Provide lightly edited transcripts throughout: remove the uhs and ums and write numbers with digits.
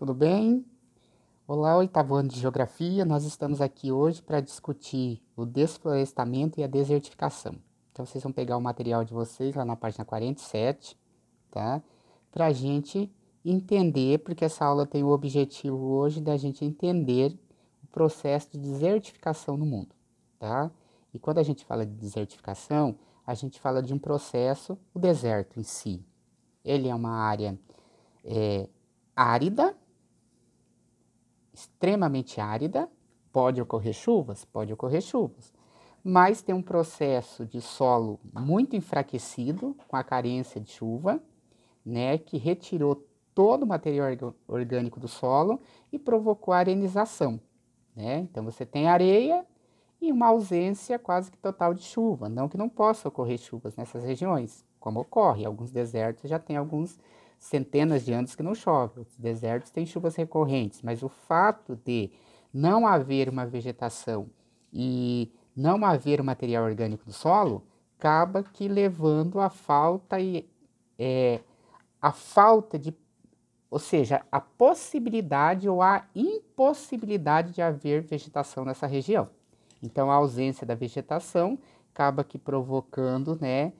tudo bem? Olá, oitavo ano de Geografia. Nós estamos aqui hoje para discutir o desflorestamento e a desertificação. Então, vocês vão pegar o material de vocês lá na página 47, tá? Para a gente entender, porque essa aula tem o objetivo hoje da gente entender o processo de desertificação no mundo, tá? E quando a gente fala de desertificação, a gente fala de um processo, o deserto em si. Ele é uma área árida, extremamente árida, pode ocorrer chuvas? Pode ocorrer chuvas, mas tem um processo de solo muito enfraquecido, com a carência de chuva, né, que retirou todo o material orgânico do solo e provocou a arenização, né? Então você tem areia e uma ausência quase que total de chuva, não que não possa ocorrer chuvas nessas regiões, como ocorre, alguns desertos já tem alguns centenas de anos que não chove, os desertos têm chuvas recorrentes, mas o fato de não haver uma vegetação e não haver o material orgânico do solo, acaba que levando a falta de, ou seja, a possibilidade ou a impossibilidade de haver vegetação nessa região. Então, a ausência da vegetação acaba que provocando, né,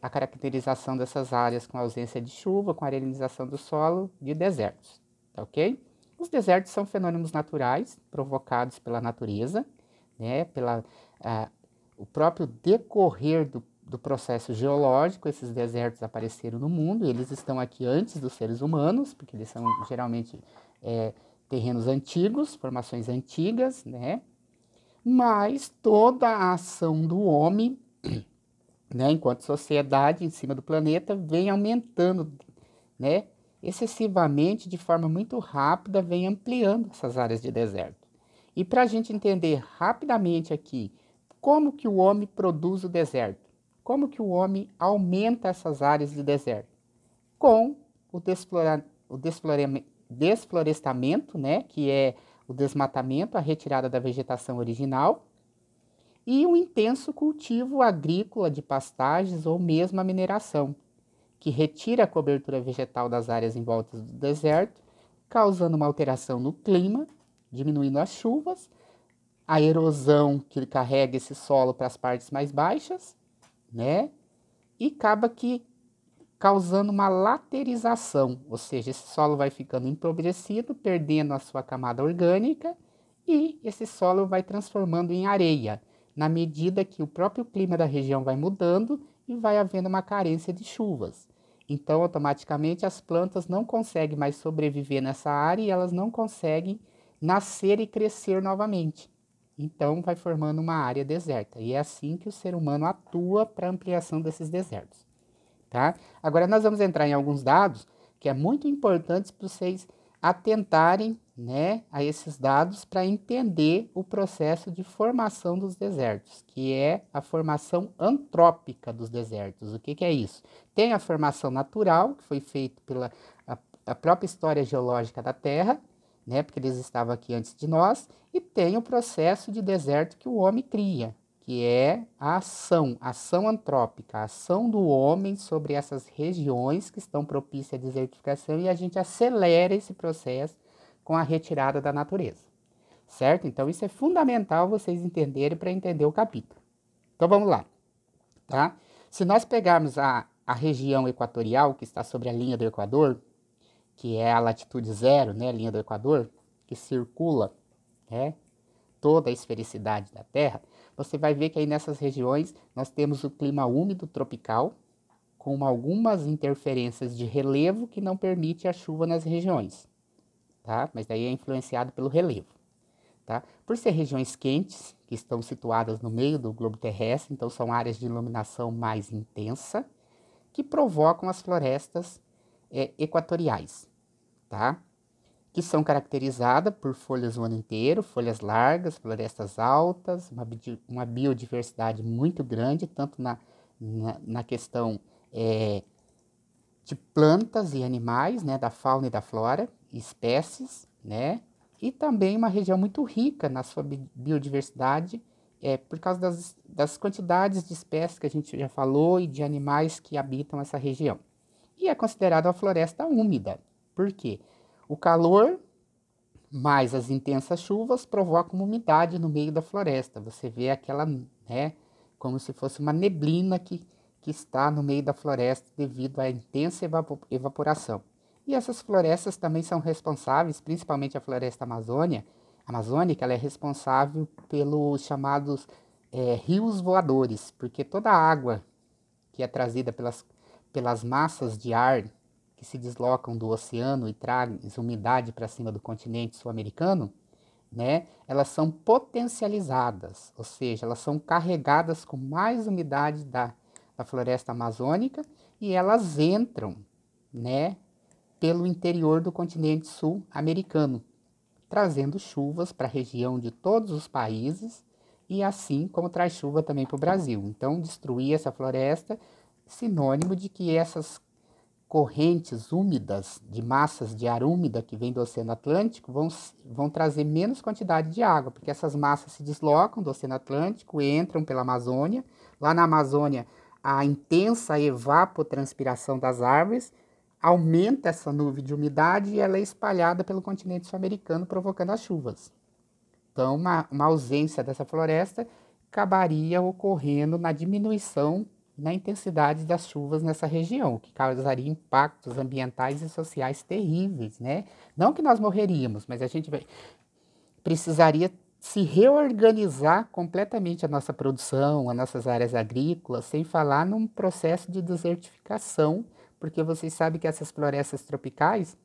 a caracterização dessas áreas com ausência de chuva, com arenização do solo, de desertos, tá ok? Os desertos são fenômenos naturais provocados pela natureza, né, o próprio decorrer do processo geológico. Esses desertos apareceram no mundo, eles estão aqui antes dos seres humanos, porque eles são geralmente terrenos antigos, formações antigas, né? Mas toda a ação do homem, né, enquanto sociedade em cima do planeta, vem aumentando, né, excessivamente, de forma muito rápida, vem ampliando essas áreas de deserto. E para a gente entender rapidamente aqui como que o homem produz o deserto, como que o homem aumenta essas áreas de deserto, com o desflorestamento, né, que é o desmatamento, a retirada da vegetação original, e um intenso cultivo agrícola de pastagens ou mesmo a mineração, que retira a cobertura vegetal das áreas em volta do deserto, causando uma alteração no clima, diminuindo as chuvas, a erosão que carrega esse solo para as partes mais baixas, né? E acaba que causando uma laterização, ou seja, esse solo vai ficando empobrecido, perdendo a sua camada orgânica, e esse solo vai transformando em areia, na medida que o próprio clima da região vai mudando e vai havendo uma carência de chuvas. Então, automaticamente, as plantas não conseguem mais sobreviver nessa área e elas não conseguem nascer e crescer novamente. Então, vai formando uma área deserta. E é assim que o ser humano atua para a ampliação desses desertos, tá? Agora, nós vamos entrar em alguns dados que é muito importantes para vocês atentarem, né, a esses dados para entender o processo de formação dos desertos, que é a formação antrópica dos desertos. O que que é isso? Tem a formação natural, que foi feita pela a própria história geológica da Terra, né, porque eles estavam aqui antes de nós, e tem o processo de deserto que o homem cria, que é a ação antrópica, a ação do homem sobre essas regiões que estão propícias à desertificação, e a gente acelera esse processo com a retirada da natureza, certo? Então isso é fundamental vocês entenderem para entender o capítulo. Então vamos lá, tá? Se nós pegarmos a região equatorial, que está sobre a linha do Equador, que é a latitude zero, né, a linha do Equador, que circula, né, toda a esfericidade da Terra, você vai ver que aí nessas regiões nós temos o clima úmido tropical, com algumas interferências de relevo que não permite a chuva nas regiões, tá? Mas daí é influenciado pelo relevo, tá? Por ser regiões quentes, que estão situadas no meio do globo terrestre, então são áreas de iluminação mais intensa, que provocam as florestas equatoriais, tá? Que são caracterizadas por folhas o ano inteiro, folhas largas, florestas altas, uma biodiversidade muito grande, tanto na questão de plantas e animais, né, da fauna e da flora, espécies, né, e também uma região muito rica na sua biodiversidade, por causa das quantidades de espécies que a gente já falou e de animais que habitam essa região. E é considerada uma floresta úmida. Por quê? O calor mais as intensas chuvas provocam uma umidade no meio da floresta. Você vê aquela, né, como se fosse uma neblina que está no meio da floresta devido à intensa evaporação. E essas florestas também são responsáveis, principalmente a floresta amazônica, ela é responsável pelos chamados rios voadores, porque toda a água que é trazida pelas massas de ar que se deslocam do oceano e trazem umidade para cima do continente sul-americano, né, elas são potencializadas, ou seja, elas são carregadas com mais umidade da floresta amazônica e elas entram, né, pelo interior do continente sul-americano, trazendo chuvas para a região de todos os países e assim como traz chuva também para o Brasil. Então, destruir essa floresta é sinônimo de que essas correntes úmidas de massas de ar úmida que vem do Oceano Atlântico vão trazer menos quantidade de água, porque essas massas se deslocam do Oceano Atlântico, entram pela Amazônia. Lá na Amazônia, a intensa evapotranspiração das árvores aumenta essa nuvem de umidade e ela é espalhada pelo continente sul-americano, provocando as chuvas. Então, uma ausência dessa floresta acabaria ocorrendo na diminuição na intensidade das chuvas nessa região, o que causaria impactos ambientais e sociais terríveis, né? Não que nós morreríamos, mas a gente precisaria se reorganizar completamente a nossa produção, as nossas áreas agrícolas, sem falar num processo de desertificação, porque vocês sabem que essas florestas tropicais,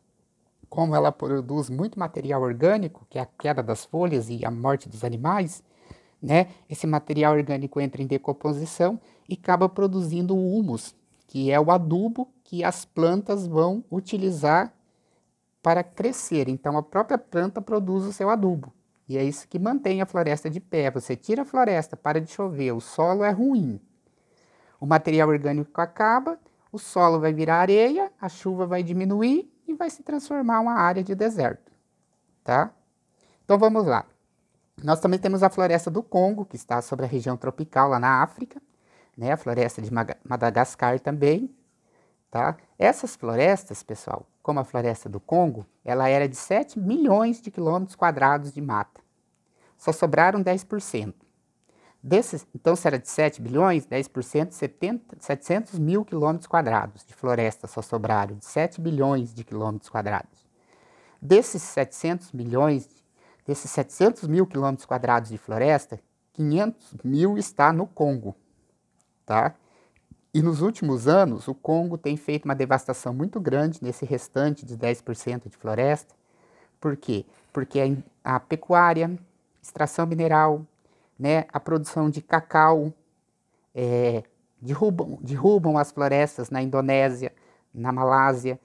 como ela produz muito material orgânico, que é a queda das folhas e a morte dos animais, né? Esse material orgânico entra em decomposição e acaba produzindo o humus, que é o adubo que as plantas vão utilizar para crescer. Então, a própria planta produz o seu adubo. E é isso que mantém a floresta de pé. Você tira a floresta, para de chover, o solo é ruim. O material orgânico acaba, o solo vai virar areia, a chuva vai diminuir e vai se transformar em uma área de deserto, tá? Então, vamos lá. Nós também temos a floresta do Congo, que está sobre a região tropical lá na África, né? A floresta de Madagascar também, tá? Essas florestas, pessoal, como a floresta do Congo, ela era de 7 milhões de quilômetros quadrados de mata. Só sobraram 10%. Então, se era de 7 bilhões, 10%, 700 mil quilômetros quadrados de floresta só sobraram, de 7 bilhões de quilômetros quadrados. Desses 700 mil quilômetros quadrados de floresta, 500 mil está no Congo, tá? E nos últimos anos, o Congo tem feito uma devastação muito grande nesse restante de 10% de floresta. Por quê? Porque a pecuária, extração mineral, né, a produção de cacau, derrubam as florestas na Indonésia, na Malásia,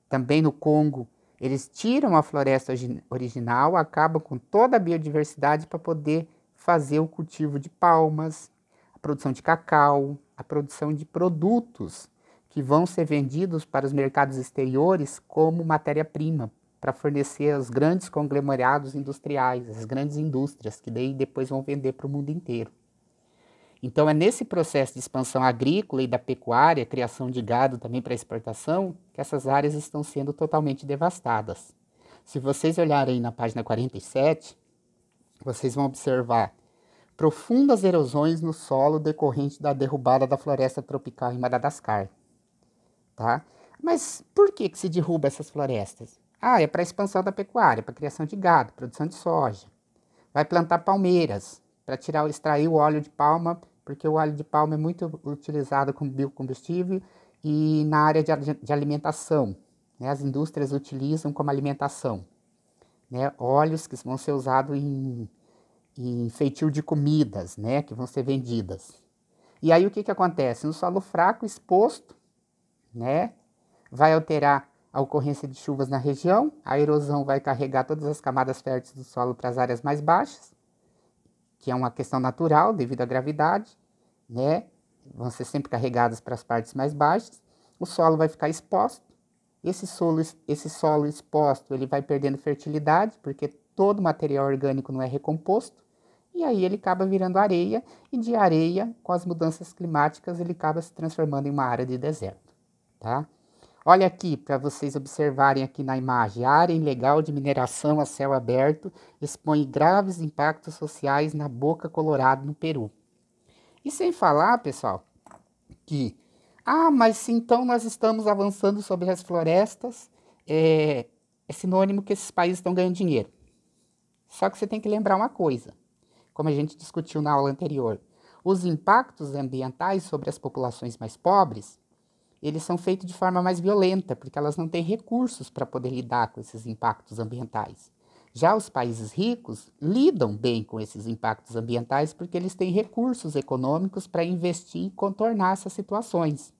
também no Congo. Eles tiram a floresta original, acabam com toda a biodiversidade para poder fazer o cultivo de palmas, a produção de cacau, a produção de produtos que vão ser vendidos para os mercados exteriores como matéria-prima, para fornecer aos grandes conglomerados industriais, as grandes indústrias, que daí depois vão vender para o mundo inteiro. Então é nesse processo de expansão agrícola e da pecuária, criação de gado também para exportação, que essas áreas estão sendo totalmente devastadas. Se vocês olharem na página 47, vocês vão observar profundas erosões no solo decorrente da derrubada da floresta tropical em Madagascar, tá? Mas por que se derruba essas florestas? É para a expansão da pecuária, para a criação de gado, produção de soja. Vai plantar palmeiras para extrair o óleo de palma, porque o óleo de palma é muito utilizado como biocombustível e na área de alimentação, né? As indústrias utilizam como alimentação, né? Óleos que vão ser usados em feitio de comidas, né? Que vão ser vendidas. E aí o que acontece? No solo fraco, exposto, né? Vai alterar a ocorrência de chuvas na região, a erosão vai carregar todas as camadas férteis do solo para as áreas mais baixas, que é uma questão natural devido à gravidade, né? Vão ser sempre carregadas para as partes mais baixas. O solo vai ficar exposto. Esse solo exposto, ele vai perdendo fertilidade, porque todo o material orgânico não é recomposto, e aí ele acaba virando areia, e de areia, com as mudanças climáticas, ele acaba se transformando em uma área de deserto, tá? Olha aqui para vocês observarem aqui na imagem. A área ilegal de mineração a céu aberto expõe graves impactos sociais na Boca Colorado, no Peru. E sem falar, pessoal, que mas então nós estamos avançando sobre as florestas, é sinônimo que esses países estão ganhando dinheiro. Só que você tem que lembrar uma coisa, como a gente discutiu na aula anterior. Os impactos ambientais sobre as populações mais pobres, eles são feitos de forma mais violenta, porque elas não têm recursos para poder lidar com esses impactos ambientais. Já os países ricos lidam bem com esses impactos ambientais porque eles têm recursos econômicos para investir e contornar essas situações.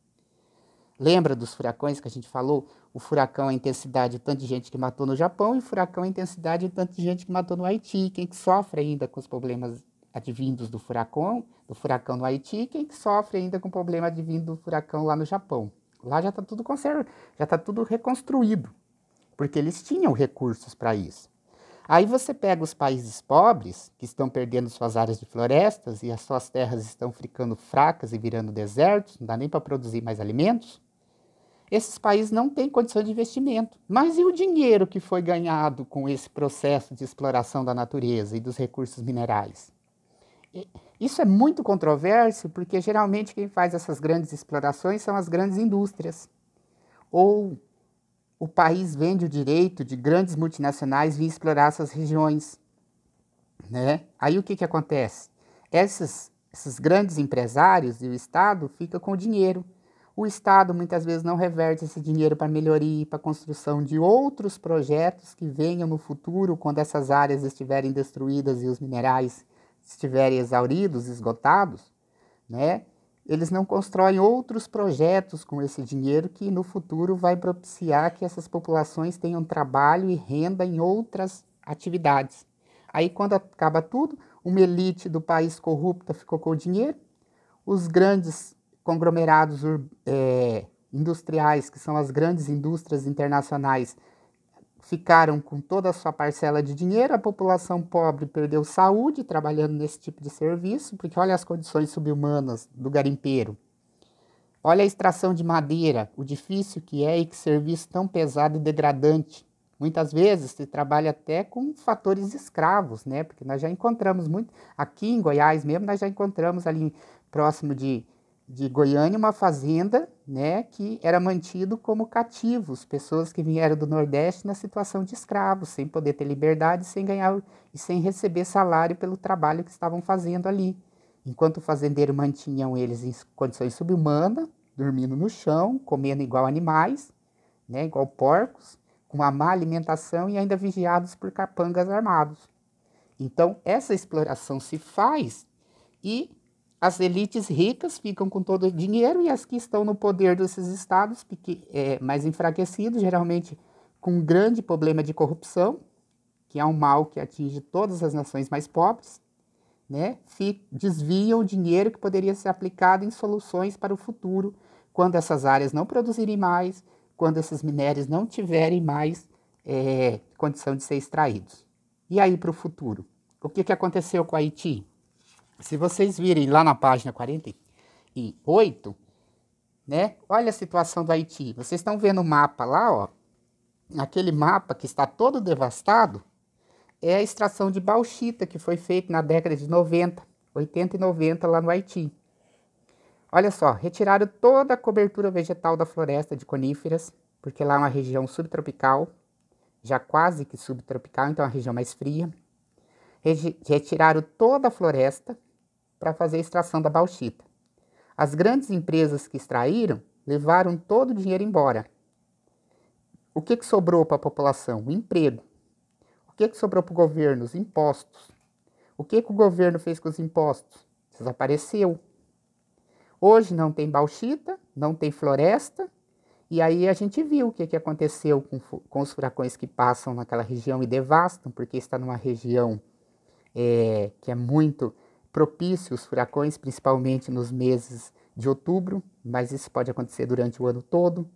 Lembra dos furacões que a gente falou? O furacão, a intensidade, o tanto de gente que matou no Japão, e o furacão, a intensidade, o tanto de gente que matou no Haiti. Quem que sofre ainda com os problemas advindos do furacão no Haiti, quem que sofre ainda com o problema advindo do furacão lá no Japão. Lá já está tudo já está tudo reconstruído, porque eles tinham recursos para isso. Aí você pega os países pobres, que estão perdendo suas áreas de florestas e as suas terras estão ficando fracas e virando desertos, não dá nem para produzir mais alimentos. Esses países não têm condição de investimento. Mas e o dinheiro que foi ganhado com esse processo de exploração da natureza e dos recursos minerais? Isso é muito controverso, porque geralmente quem faz essas grandes explorações são as grandes indústrias. Ou o país vende o direito de grandes multinacionais vir explorar essas regiões, né? Aí o que acontece? Esses grandes empresários e o Estado ficam com o dinheiro. O Estado muitas vezes não reverte esse dinheiro para melhoria, para construção de outros projetos que venham no futuro, quando essas áreas estiverem destruídas e os minerais estiverem exauridos, esgotados, né? Eles não constroem outros projetos com esse dinheiro que no futuro vai propiciar que essas populações tenham trabalho e renda em outras atividades. Aí quando acaba tudo, uma elite do país corrupta ficou com o dinheiro, os grandes conglomerados industriais, que são as grandes indústrias internacionais, ficaram com toda a sua parcela de dinheiro, a população pobre perdeu saúde trabalhando nesse tipo de serviço, porque olha as condições subhumanas do garimpeiro. Olha a extração de madeira, o difícil que é e que serviço tão pesado e degradante. Muitas vezes se trabalha até com fatores escravos, né? Porque nós já encontramos muito, aqui em Goiás mesmo, nós já encontramos ali próximo de Goiânia uma fazenda, né, que era mantido como cativos, pessoas que vieram do Nordeste na situação de escravos, sem poder ter liberdade, sem ganhar e sem receber salário pelo trabalho que estavam fazendo ali. Enquanto o fazendeiro mantinham eles em condições subhumanas, dormindo no chão, comendo igual animais, né, igual porcos, com uma má alimentação e ainda vigiados por capangas armados. Então, essa exploração se faz e as elites ricas ficam com todo o dinheiro e as que estão no poder desses estados mais enfraquecidos, geralmente com um grande problema de corrupção, que é um mal que atinge todas as nações mais pobres, né? Desviam o dinheiro que poderia ser aplicado em soluções para o futuro, quando essas áreas não produzirem mais, quando esses minérios não tiverem mais condição de ser extraídos. E aí para o futuro? O que aconteceu com o Haiti? Se vocês virem lá na página 48, né? Olha a situação do Haiti. Vocês estão vendo o mapa lá, ó. Aquele mapa que está todo devastado é a extração de bauxita que foi feita na década de 80 e 90 lá no Haiti. Olha só, retiraram toda a cobertura vegetal da floresta de coníferas, porque lá é uma região subtropical, já quase que subtropical, então é uma região mais fria. Retiraram toda a floresta para fazer a extração da bauxita. As grandes empresas que extraíram levaram todo o dinheiro embora. O que sobrou para a população? O emprego. O que sobrou para o governo? Os impostos. O que o governo fez com os impostos? Desapareceu. Hoje não tem bauxita, não tem floresta, e aí a gente viu o que aconteceu com os furacões que passam naquela região e devastam, porque está numa região que é muito propício aos furacões, principalmente nos meses de outubro, mas isso pode acontecer durante o ano todo,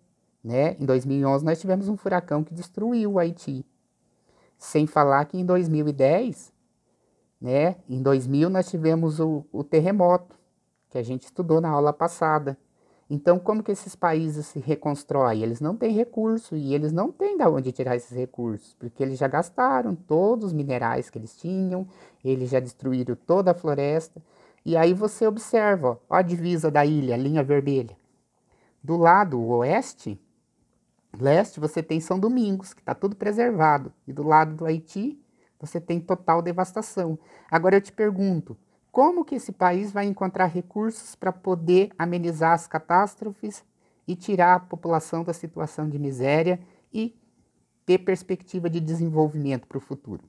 né? Em 2011 nós tivemos um furacão que destruiu o Haiti. Sem falar que em 2010, né? Em 2000 nós tivemos o terremoto, que a gente estudou na aula passada. Então, como que esses países se reconstroem? Eles não têm recurso e eles não têm de onde tirar esses recursos, porque eles já gastaram todos os minerais que eles tinham, eles já destruíram toda a floresta. E aí você observa, ó a divisa da ilha, a linha vermelha. Do lado oeste, leste, você tem São Domingos, que está tudo preservado. E do lado do Haiti, você tem total devastação. Agora eu te pergunto, como que esse país vai encontrar recursos para poder amenizar as catástrofes e tirar a população da situação de miséria e ter perspectiva de desenvolvimento para o futuro?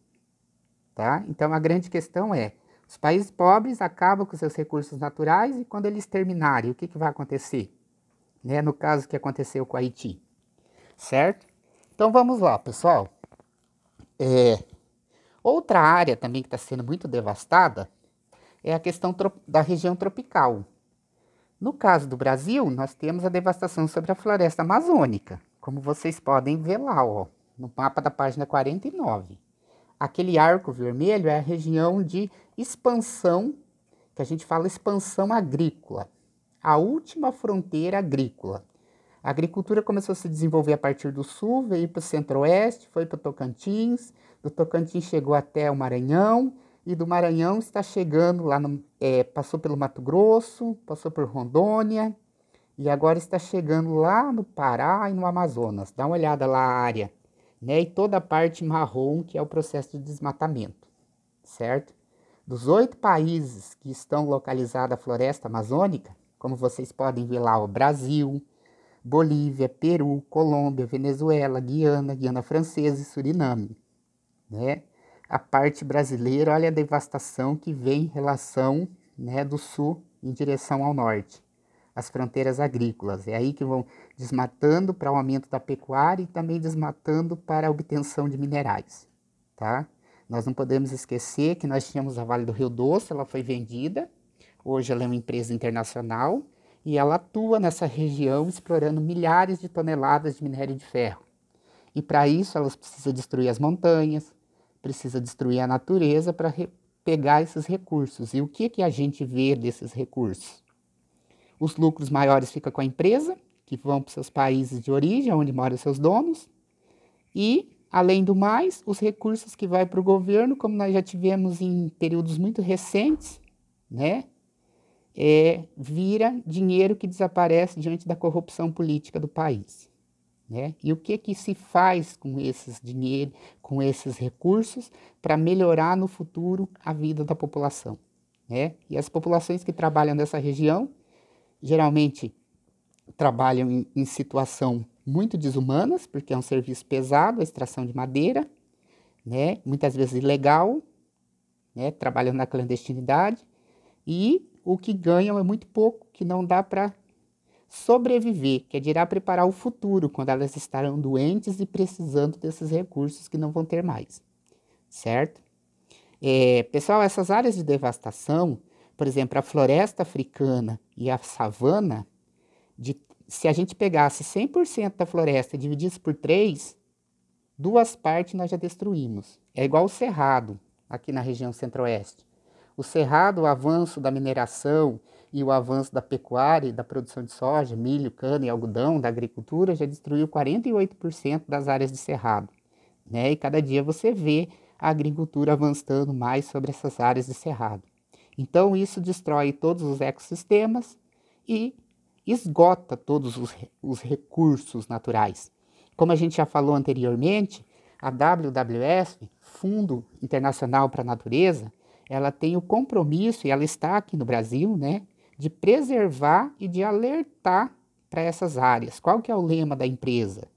Tá? Então a grande questão é, os países pobres acabam com seus recursos naturais e quando eles terminarem, o que vai acontecer? Né? No caso que aconteceu com o Haiti. Certo? Então vamos lá, pessoal. Outra área também que está sendo muito devastada é a questão da região tropical. No caso do Brasil, nós temos a devastação sobre a floresta amazônica, como vocês podem ver lá, ó, no mapa da página 49. Aquele arco vermelho é a região de expansão, que a gente fala expansão agrícola, a última fronteira agrícola. A agricultura começou a se desenvolver a partir do sul, veio para o centro-oeste, foi para o Tocantins, do Tocantins chegou até o Maranhão, e do Maranhão está chegando lá, passou pelo Mato Grosso, passou por Rondônia, e agora está chegando lá no Pará e no Amazonas. Dá uma olhada lá a área, né? E toda a parte marrom, que é o processo de desmatamento, certo? Dos 8 países que estão localizados a floresta amazônica, como vocês podem ver lá, o Brasil, Bolívia, Peru, Colômbia, Venezuela, Guiana, Guiana Francesa e Suriname, né? A parte brasileira, olha a devastação que vem em relação, né, do sul em direção ao norte, as fronteiras agrícolas. É aí que vão desmatando para o aumento da pecuária e também desmatando para a obtenção de minerais, tá? Nós não podemos esquecer que nós tínhamos a Vale do Rio Doce, ela foi vendida, hoje ela é uma empresa internacional, e ela atua nessa região explorando milhares de toneladas de minério de ferro. E para isso elas precisam destruir as montanhas, precisa destruir a natureza para pegar esses recursos. E o que a gente vê desses recursos? Os lucros maiores ficam com a empresa, que vão para os seus países de origem, onde moram os seus donos. E, além do mais, os recursos que vai para o governo, como nós já tivemos em períodos muito recentes, né? Vira dinheiro que desaparece diante da corrupção política do país, né? E o que se faz com esses dinheiro, com esses recursos, para melhorar no futuro a vida da população, né? E as populações que trabalham nessa região, geralmente trabalham em situação muito desumanas, porque é um serviço pesado, a extração de madeira, né? Muitas vezes ilegal, né? Trabalham na clandestinidade, e o que ganham é muito pouco, que não dá para sobreviver, que dirá preparar o futuro, quando elas estarão doentes e precisando desses recursos que não vão ter mais, certo? Pessoal, essas áreas de devastação, por exemplo, a floresta africana e a savana, se a gente pegasse 100% da floresta e dividisse por 3, 2 partes nós já destruímos. É igual o cerrado, aqui na região centro-oeste. O cerrado, o avanço da mineração e o avanço da pecuária e da produção de soja, milho, cana e algodão, da agricultura, já destruiu 48% das áreas de cerrado, né? E cada dia você vê a agricultura avançando mais sobre essas áreas de cerrado. Então isso destrói todos os ecossistemas e esgota todos os recursos naturais. Como a gente já falou anteriormente, a WWF, Fundo Internacional para a Natureza, ela tem o compromisso, e ela está aqui no Brasil, né, de preservar e de alertar para essas áreas. Qual que é o lema da empresa?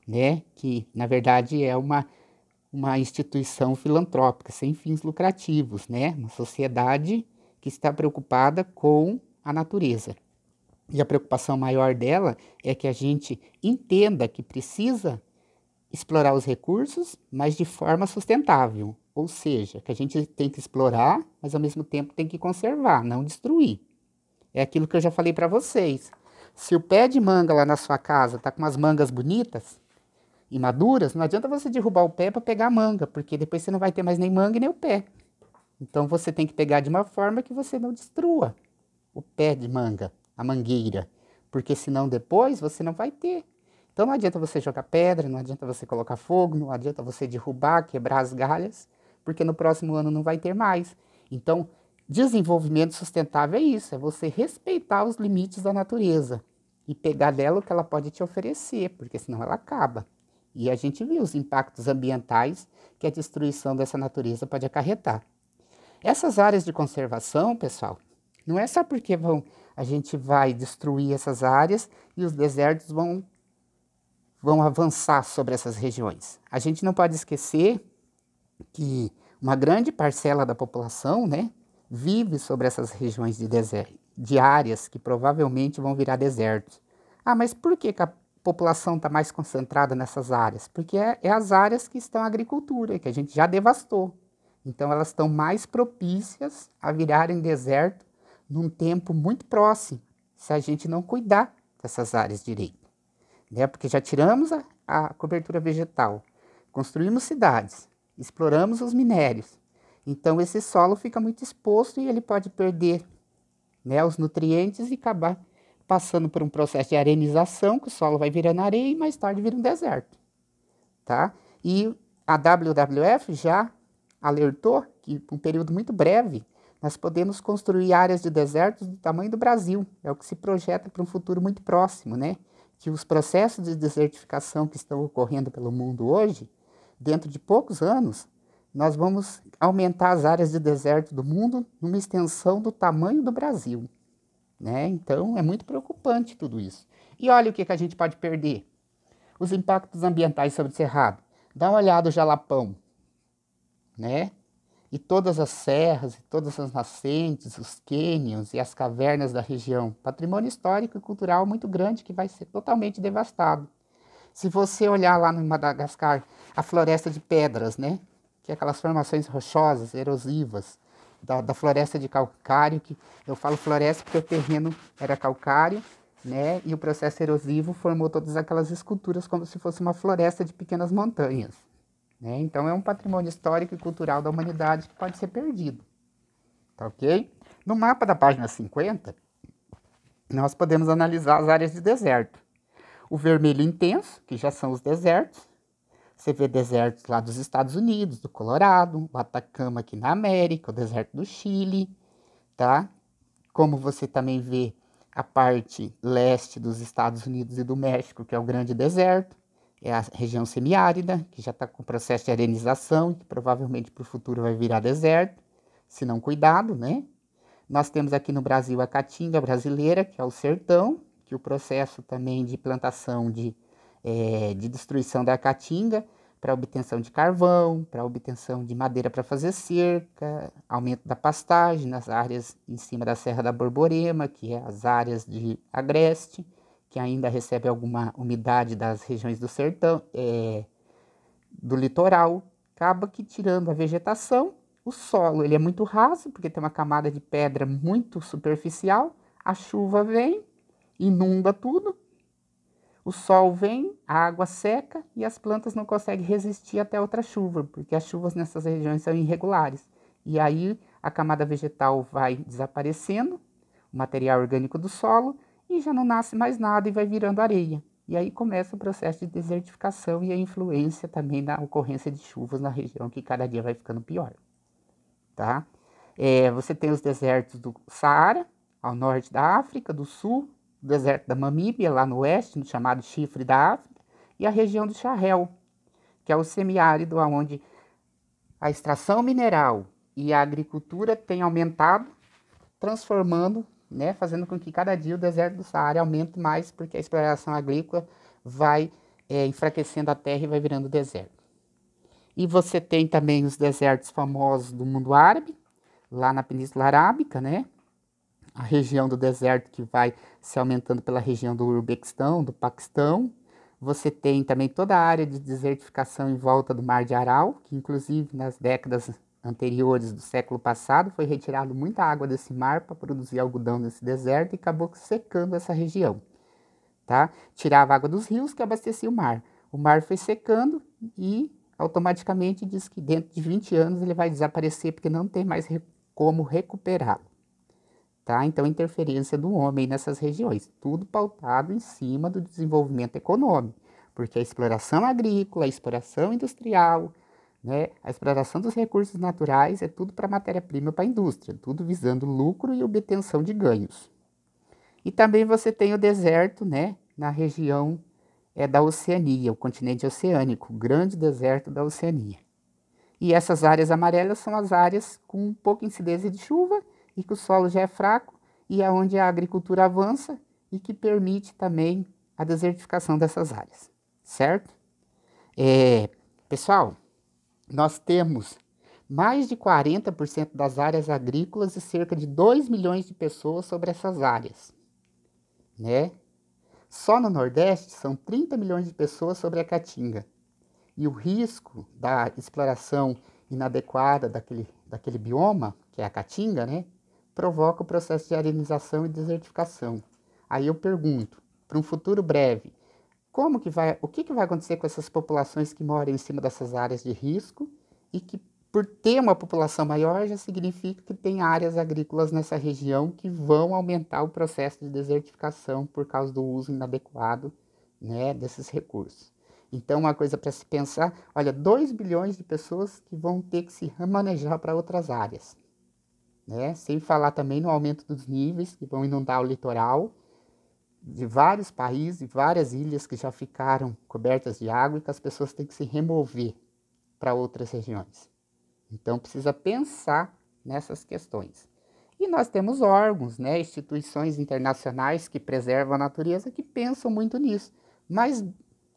Né? Que, na verdade, é uma instituição filantrópica, sem fins lucrativos, né? Uma sociedade que está preocupada com a natureza. E a preocupação maior dela é que a gente entenda que precisa explorar os recursos, mas de forma sustentável. Ou seja, que a gente tem que explorar, mas ao mesmo tempo tem que conservar, não destruir. É aquilo que eu já falei para vocês. Se o pé de manga lá na sua casa está com umas mangas bonitas e maduras, não adianta você derrubar o pé para pegar a manga, porque depois você não vai ter mais nem manga e nem o pé. Então você tem que pegar de uma forma que você não destrua o pé de manga, a mangueira. porque senão depois você não vai ter. Então não adianta você jogar pedra, não adianta você colocar fogo, não adianta você derrubar, quebrar as galhas, porque no próximo ano não vai ter mais. Então, desenvolvimento sustentável é isso, é você respeitar os limites da natureza e pegar dela o que ela pode te oferecer, porque senão ela acaba. E a gente viu os impactos ambientais que a destruição dessa natureza pode acarretar. Essas áreas de conservação, pessoal, não é só porque a gente vai destruir essas áreas e os desertos vão avançar sobre essas regiões. A gente não pode esquecer que uma grande parcela da população, né, vive sobre essas regiões de deserto, de áreas que provavelmente vão virar desertos. Ah, mas por que a população está mais concentrada nessas áreas? Porque é as áreas que estão a agricultura, que a gente já devastou. Então elas estão mais propícias a virarem deserto num tempo muito próximo, se a gente não cuidar dessas áreas direito. Né? Porque já tiramos a cobertura vegetal, construímos cidades, exploramos os minérios. Então esse solo fica muito exposto e ele pode perder, né, os nutrientes e acabar passando por um processo de arenização, que o solo vai virando areia e mais tarde vira um deserto. Tá? E a WWF já alertou que, por um período muito breve, nós podemos construir áreas de desertos do tamanho do Brasil. É o que se projeta para um futuro muito próximo, né? Que os processos de desertificação que estão ocorrendo pelo mundo hoje, dentro de poucos anos, nós vamos aumentar as áreas de deserto do mundo numa extensão do tamanho do Brasil, né? Então, é muito preocupante tudo isso. E olha o que a gente pode perder. Os impactos ambientais sobre o Cerrado. Dá uma olhada no Jalapão, né? E todas as serras, e todas as nascentes, os cânions e as cavernas da região. Patrimônio histórico e cultural muito grande que vai ser totalmente devastado. Se você olhar lá no Madagascar, a floresta de pedras, né? Que é aquelas formações rochosas, erosivas, da floresta de calcário, que eu falo floresta porque o terreno era calcário, né? E o processo erosivo formou todas aquelas esculturas como se fosse uma floresta de pequenas montanhas. Né? Então é um patrimônio histórico e cultural da humanidade que pode ser perdido. Tá ok? No mapa da página 50, nós podemos analisar as áreas de deserto. O vermelho intenso, que já são os desertos. Você vê desertos lá dos Estados Unidos, do Colorado, o Atacama aqui na América, o deserto do Chile, tá? Como você também vê a parte leste dos Estados Unidos e do México, que é o grande deserto. É a região semiárida, que já está com processo de arenização, que provavelmente para o futuro vai virar deserto, se não cuidado, né? Nós temos aqui no Brasil a caatinga brasileira, que é o sertão, que o processo também de plantação de destruição da caatinga para obtenção de carvão, para obtenção de madeira para fazer cerca, aumento da pastagem nas áreas em cima da Serra da Borborema, que é as áreas de agreste, que ainda recebe alguma umidade das regiões do sertão, do litoral, acaba que tirando a vegetação, o solo ele é muito raso, porque tem uma camada de pedra muito superficial, a chuva vem, inunda tudo, o sol vem, a água seca e as plantas não conseguem resistir até outra chuva, porque as chuvas nessas regiões são irregulares. E aí a camada vegetal vai desaparecendo, o material orgânico do solo, e já não nasce mais nada e vai virando areia. E aí começa o processo de desertificação e a influência também da ocorrência de chuvas na região, que cada dia vai ficando pior. Tá? Você tem os desertos do Saara, ao norte da África, do sul, o deserto da Namíbia, lá no oeste, no chamado Chifre da África, e a região do Sahel, que é o semiárido, onde a extração mineral e a agricultura têm aumentado, transformando, né, fazendo com que cada dia o deserto do Saara aumente mais, porque a exploração agrícola vai enfraquecendo a terra e vai virando deserto. E você tem também os desertos famosos do mundo árabe, lá na Península Arábica, né? A região do deserto que vai se aumentando pela região do Uzbequistão, do Paquistão. Você tem também toda a área de desertificação em volta do Mar de Aral, que inclusive nas décadas anteriores do século passado foi retirado muita água desse mar para produzir algodão nesse deserto e acabou secando essa região. Tá? Tirava a água dos rios que abastecia o mar. O mar foi secando e automaticamente diz que dentro de 20 anos ele vai desaparecer porque não tem mais como recuperá-lo. tá? Então, a interferência do homem nessas regiões, tudo pautado em cima do desenvolvimento econômico, porque a exploração agrícola, a exploração industrial, né, a exploração dos recursos naturais é tudo para matéria-prima para a indústria, tudo visando lucro e obtenção de ganhos. E também você tem o deserto, né, na região da Oceania, o continente oceânico, o grande deserto da Oceania. E essas áreas amarelas são as áreas com pouca incidência de chuva e que o solo já é fraco e é onde a agricultura avança e que permite também a desertificação dessas áreas, certo? Pessoal, nós temos mais de 40% das áreas agrícolas e cerca de 2 milhões de pessoas sobre essas áreas, né? Só no Nordeste são 30 milhões de pessoas sobre a Caatinga. E o risco da exploração inadequada daquele bioma, que é a Caatinga, né, provoca o processo de arenização e desertificação. Aí eu pergunto, para um futuro breve, o que vai acontecer com essas populações que moram em cima dessas áreas de risco e que, por ter uma população maior, já significa que tem áreas agrícolas nessa região que vão aumentar o processo de desertificação por causa do uso inadequado, né, desses recursos. Então, uma coisa para se pensar, olha, 2 bilhões de pessoas que vão ter que se remanejar para outras áreas, né? Sem falar também no aumento dos níveis que vão inundar o litoral de vários países, várias ilhas que já ficaram cobertas de água e que as pessoas têm que se remover para outras regiões. Então, precisa pensar nessas questões. E nós temos órgãos, né, instituições internacionais que preservam a natureza, que pensam muito nisso, mas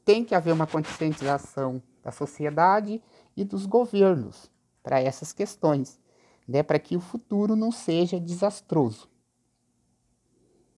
tem que haver uma conscientização da sociedade e dos governos para essas questões, né, para que o futuro não seja desastroso.